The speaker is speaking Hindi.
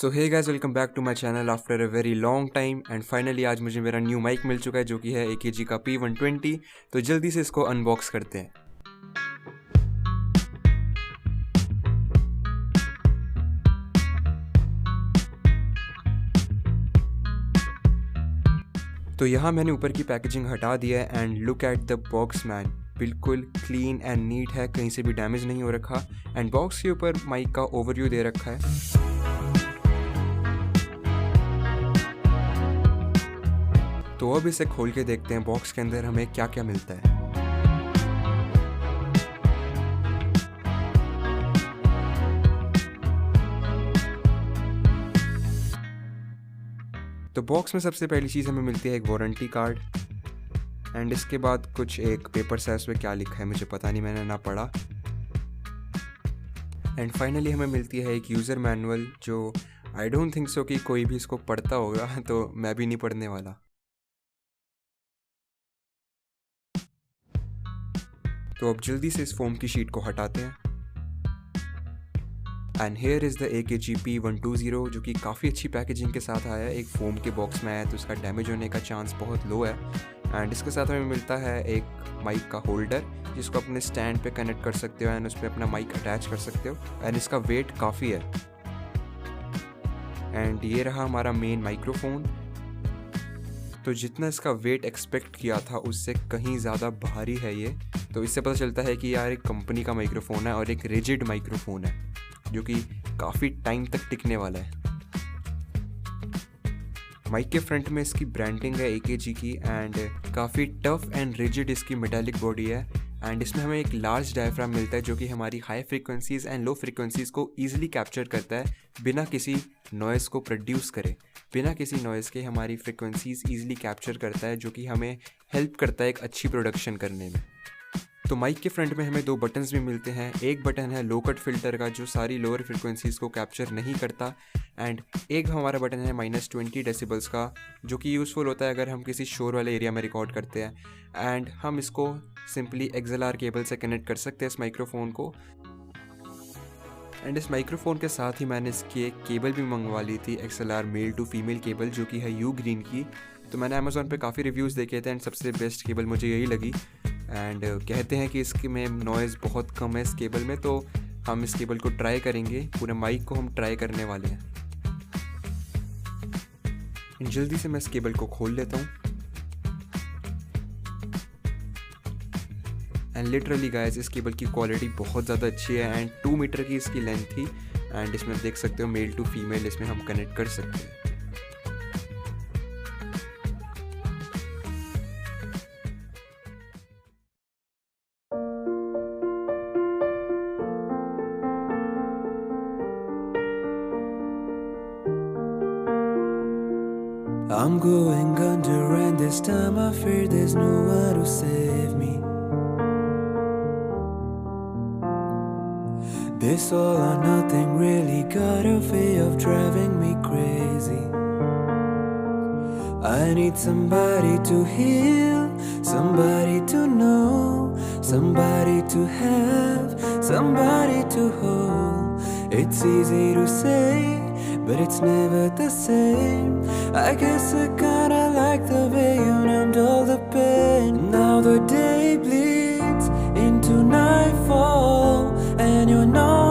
So hey guys, welcome back to my channel after a very long time and finally आज मुझे मेरा न्यू माइक मिल चुका है जो कि है AKG का P120। तो जल्दी से इसको अनबॉक्स करते हैं। तो यहाँ मैंने ऊपर की पैकेजिंग हटा दिया है and look at the box man, बिल्कुल क्लीन एंड नीट है, कहीं से भी डैमेज नहीं हो रखा। एंड बॉक्स के ऊपर माइक का ओवरव्यू दे रखा है। तो अब इसे खोल के देखते हैं बॉक्स के अंदर हमें क्या क्या मिलता है। तो बॉक्स में सबसे पहली चीज़ हमें मिलती है एक वारंटी कार्ड एंड इसके बाद कुछ एक पेपर सा, इसमें क्या लिखा है मुझे पता नहीं, मैंने ना पढ़ा। एंड फाइनली हमें मिलती है एक यूज़र मैनुअल जो आई डोंट थिंक सो कि कोई भी इसको पढ़ता होगा, तो मैं भी नहीं पढ़ने वाला। तो अब जल्दी से इस फोम की शीट को हटाते हैं। And here is the AKG P120 जो कि काफ़ी अच्छी पैकेजिंग के साथ आया है। एक फोम के बॉक्स में आया तो इसका डैमेज होने का चांस बहुत लो है। एंड इसके साथ हमें मिलता है एक माइक का होल्डर जिसको अपने स्टैंड पे कनेक्ट कर सकते हो एंड उस पर अपना माइक अटैच कर सकते हो। एंड इसका वेट काफ़ी है। एंड ये रहा हमारा मेन माइक्रोफोन। तो जितना इसका वेट एक्सपेक्ट किया था उससे कहीं ज़्यादा भारी है ये। तो इससे पता चलता है कि यार एक कंपनी का माइक्रोफोन है और एक रिजिड माइक्रोफोन है जो कि काफ़ी टाइम तक टिकने वाला है। माइक के फ्रंट में इसकी ब्रांडिंग है AKG की एंड काफ़ी टफ एंड रिजिड इसकी मेटालिक बॉडी है। एंड इसमें हमें एक लार्ज डायफ्राम मिलता है जो कि हमारी high frequencies and low frequencies को ईजिली कैप्चर करता है बिना किसी नॉइज़ को प्रोड्यूस करे। बिना किसी नॉइज़ के हमारी फ्रीक्वेंसीज़ ईजिली कैप्चर करता है जो कि हमें हेल्प करता है एक अच्छी प्रोडक्शन करने में। तो माइक के फ्रंट में हमें दो बटन्स भी मिलते हैं। एक बटन है लो कट फिल्टर का जो सारी लोअर फ्रिक्वेंसीज़ को कैप्चर नहीं करता एंड एक हमारा बटन है -20 डेसिबल्स का जो कि यूज़फुल होता है अगर हम किसी शोर वाले एरिया में रिकॉर्ड करते हैं। एंड हम इसको सिंपली XLR केबल से कनेक्ट कर सकते हैं इस माइक्रोफोन को। एंड इस माइक्रोफोन के साथ ही मैंने इसकी एक केबल भी मंगवा ली थी, XLR male to female cable जो कि है यू ग्रीन की। तो मैंने अमेज़ॉन पे काफ़ी रिव्यूज़ देखे थे एंड सबसे बेस्ट केबल मुझे यही लगी। एंड कहते हैं कि इसके में नॉइज़ बहुत कम है इस केबल में, तो हम इस केबल को ट्राई करेंगे। पूरे माइक को हम ट्राई करने वाले हैं। जल्दी से मैं इस केबल को खोल लेता हूँ। एंड लिटरली गाइस इस केबल की क्वालिटी बहुत ज़्यादा अच्छी है एंड 2 मीटर की इसकी लेंथ थी। एंड इसमें देख सकते हो मेल टू फीमेल इसमें हम कनेक्ट कर सकते हैं। I'm going under and this time I fear there's no one to save me. This all or nothing really got a way of driving me crazy. I need somebody to heal, somebody to know, somebody to have, somebody to hold. It's easy to say, but it's never the same. I guess I kinda like the way you numbed all the pain. Now the day bleeds into nightfall and you're not